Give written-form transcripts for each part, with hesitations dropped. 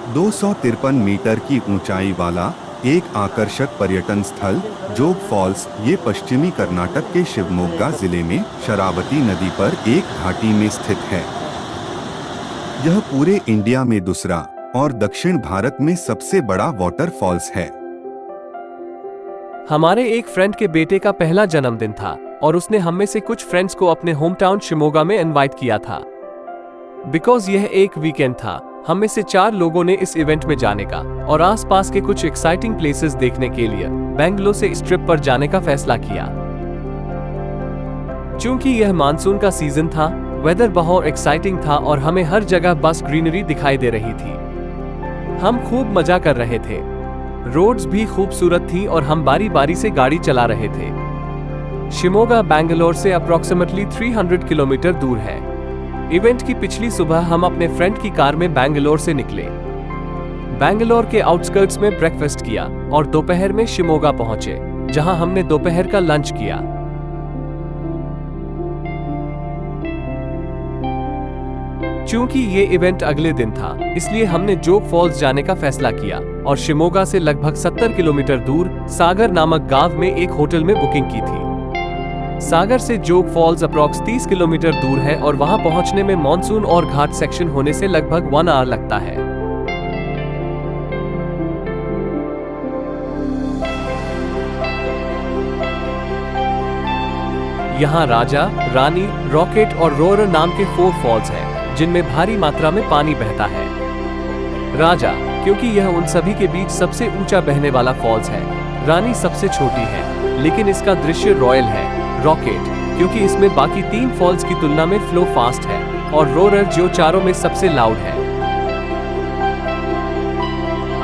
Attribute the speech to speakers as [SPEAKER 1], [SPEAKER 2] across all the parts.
[SPEAKER 1] 253 metre की ऊंचाई वाला एक आकर्षक पर्यटन स्थल जोग फॉल्स ये पश्चिमी कर्नाटक के शिवमोग्गा जिले में शरावती नदी पर एक घाटी में स्थित है। यह पूरे इंडिया में दूसरा और दक्षिण भारत में सबसे बड़ा वाटरफॉल्स है।
[SPEAKER 2] हमारे एक फ्रेंड के बेटे का पहला जन्मदिन था और उसने हम में से कुछ फ्रेंड्स को अपने होम टाउन शिमोगा में इनवाइट किया था। बिकॉज यह एक वीकेंड था, हम में से 4 लोगों ने इस इवेंट में जाने का और आसपास के कुछ एक्साइटिंग प्लेसेस देखने के लिए बेंगलोर से इस ट्रिप पर जाने का फैसला किया। चूंकि यह मानसून का सीजन था, वेदर बहुत एक्साइटिंग था और हमें हर जगह बस ग्रीनरी दिखाई दे रही थी। हम खूब मजा कर रहे थे, रोड्स भी खूबसूरत थी और हम बारी बारी से गाड़ी चला रहे थे। शिमोगा बैंगलोर से अप्रोक्सीमेटली 300 किलोमीटर दूर है। इवेंट की पिछली सुबह हम अपने फ्रेंड की कार में बैंगलोर से निकले। बैंगलोर के आउटस्कर्ट्स में ब्रेकफास्ट किया और दोपहर में शिमोगा पहुंचे, जहां हमने दोपहर का लंच किया। चूंकि ये इवेंट अगले दिन था, इसलिए हमने जोग फॉल्स जाने का फैसला किया और शिमोगा से लगभग 70 किलोमीटर दूर सागर नामक गांव में एक होटल में बुकिंग की थी। सागर से जोग फॉल्स अप्रॉक्स 30 किलोमीटर दूर है और वहां पहुंचने में मॉनसून और घाट सेक्शन होने से लगभग 1 आवर लगता है। यहाँ राजा, रानी, रॉकेट और रोरर नाम के 4 फॉल्स हैं, जिनमें भारी मात्रा में पानी बहता है। राजा, क्योंकि यह उन सभी के बीच सबसे ऊंचा बहने वाला फॉल्स है। रानी सबसे छोटी है, लेकिन इसका दृश्य रॉयल है। रॉकेट, क्योंकि इसमें बाकी 3 फॉल्स की तुलना में फ्लो फास्ट है। और रोरर, जो चारों में सबसे लाउड है।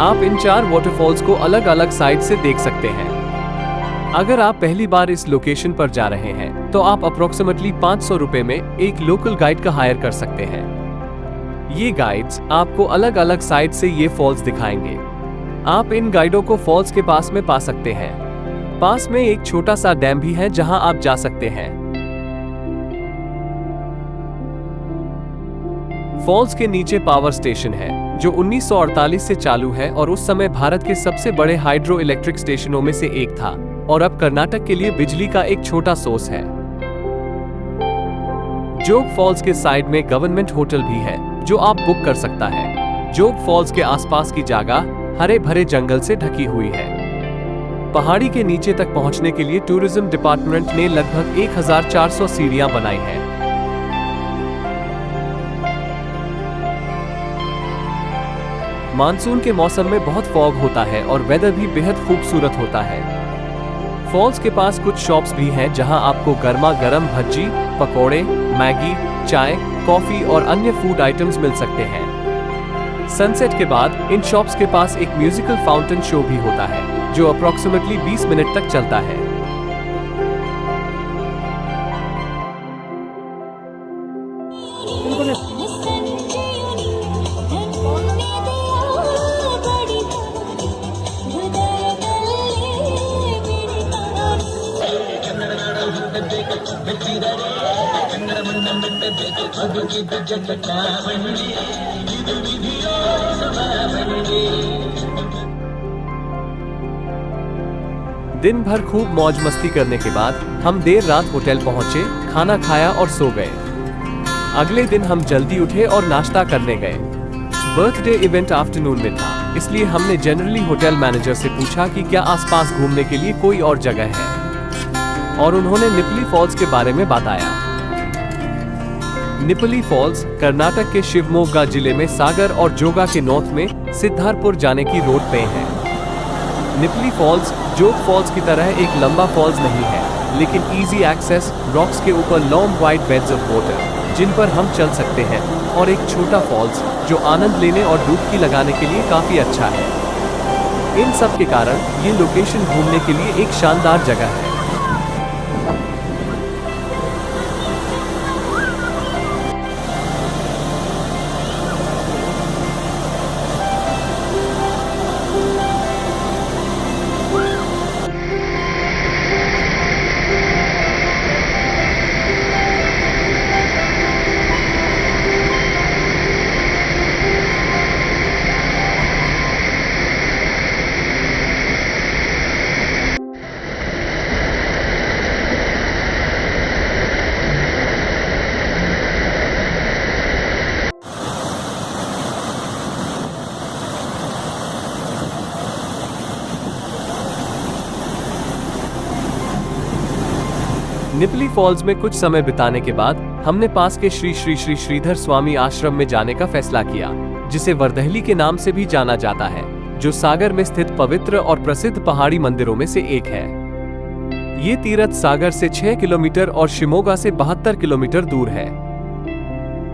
[SPEAKER 2] आप इन 4 वाटरफॉल्स को अलग अलग साइड से देख सकते हैं। अगर आप पहली बार इस लोकेशन पर जा रहे हैं, तो आप अप्रोक्सीमेटली 500 रुपए में एक लोकल गाइड का हायर कर सकते हैं। ये गाइड्स आपको अलग अलग साइड से ये फॉल्स दिखाएंगे। आप इन गाइडों को फॉल्स के पास में पा सकते हैं। पास में एक छोटा सा डैम भी है जहां आप जा सकते हैं। फॉल्स के नीचे पावर स्टेशन है, जो 1948 से चालू है और उस समय भारत के सबसे बड़े हाइड्रो इलेक्ट्रिक स्टेशनों में से एक था और अब कर्नाटक के लिए बिजली का एक छोटा सोर्स है। जोग फॉल्स के साइड में गवर्नमेंट होटल भी है, जो आप बुक कर सकता है। जोग फॉल्स के आसपास की जगह हरे भरे जंगल से ढकी हुई है। पहाड़ी के नीचे तक पहुंचने के लिए टूरिज्म डिपार्टमेंट ने लगभग 1400 सीढ़ियां बनाई हैं। मानसून के मौसम में बहुत फॉग होता है और वेदर भी बेहद खूबसूरत होता है। फॉल्स के पास कुछ शॉप्स भी हैं जहां आपको गर्मा गर्म भज्जी, पकोड़े, मैगी, चाय, कॉफी और अन्य फूड आइटम्स मिल सकते हैं। सनसेट के बाद इन शॉप्स के पास एक म्यूजिकल फाउंटेन शो भी होता है, जो अप्रोक्सीमेटली 20 मिनट तक चलता है। दिन भर खूब मौज मस्ती करने के बाद हम देर रात होटल पहुंचे, खाना खाया और सो गए। अगले दिन हम जल्दी उठे और नाश्ता करने गए। बर्थडे इवेंट आफ्टरनून में था, इसलिए हमने जनरली होटल मैनेजर से पूछा कि क्या आसपास घूमने के लिए कोई और जगह है, और उन्होंने निपली फॉल्स के बारे में बताया। निपली फॉल्स कर्नाटक के शिवमोग्गा जिले में सागर और जोगा के नॉर्थ में सिद्धारपुर जाने की रोड पे है। निपली फॉल्स जोग फॉल्स की तरह एक लंबा फॉल्स नहीं है, लेकिन इजी एक्सेस, रॉक्स के ऊपर long wide beds of water जिन पर हम चल सकते हैं, और एक छोटा फॉल्स जो आनंद लेने और डुबकी लगाने के लिए काफी अच्छा है। इन सब के कारण ये लोकेशन घूमने के लिए एक शानदार जगह है। निपली फॉल्स में कुछ समय बिताने के बाद हमने पास के श्री श्री श्री श्रीधर स्वामी आश्रम में जाने का फैसला किया, जिसे वर्दहली के नाम से भी जाना जाता है, जो सागर में स्थित पवित्र और प्रसिद्ध पहाड़ी मंदिरों में से एक है। ये तीर्थ सागर से 6 किलोमीटर और शिमोगा से 72 किलोमीटर दूर है।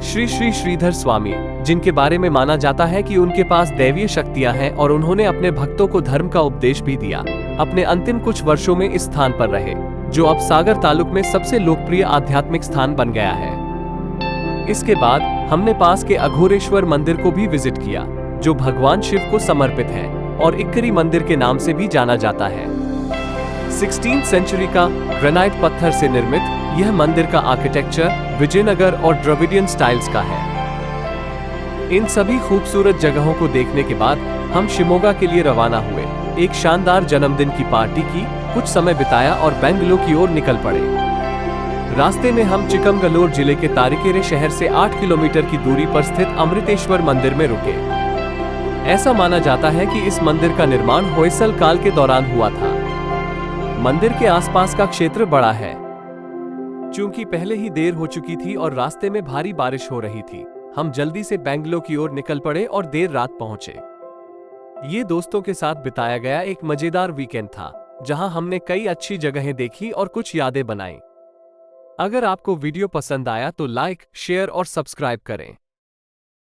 [SPEAKER 2] श्री श्री श्रीधर स्वामी, जिनके बारे में माना जाता है कि उनके पास दैवीय शक्तियां हैं और उन्होंने अपने भक्तों को धर्म का उपदेश भी दिया, अपने अंतिम कुछ वर्षों में इस स्थान पर रहे, जो अब सागर तालुक में सबसे लोकप्रिय आध्यात्मिक स्थान बन गया है। इसके बाद हमने पास के अघोरेश्वर मंदिर को भी विजिट किया, जो भगवान शिव को समर्पित है और इक्करी मंदिर के नाम से भी जाना जाता है। 16वीं सेंचुरी का ग्रेनाइट पत्थर से निर्मित यह मंदिर का आर्किटेक्चर विजयनगर और द्रविडियन स्टाइल्स का है। इन सभी खूबसूरत जगहों को देखने के बाद हम शिमोगा के लिए रवाना हुए, एक शानदार जन्मदिन की पार्टी की, कुछ समय बिताया और बेंगलुरु की ओर निकल पड़े। रास्ते में हम चिकमगलूर जिले के तारिकेरे शहर से 8 किलोमीटर की दूरी पर स्थित अमृतेश्वर मंदिर में रुके। ऐसा माना जाता है कि इस मंदिर का निर्माण होयसल काल के दौरान हुआ था। मंदिर के आसपास का क्षेत्र बड़ा है। चूंकि पहले ही देर हो चुकी थी और रास्ते में भारी बारिश हो रही थी, हम जल्दी से बेंगलुरु की ओर निकल पड़े और देर रात पहुंचे। ये दोस्तों के साथ बिताया गया एक मजेदार वीकेंड था, जहां हमने कई अच्छी जगहें देखी और कुछ यादें बनाई। अगर आपको वीडियो पसंद आया तो लाइक, शेयर और सब्सक्राइब करें।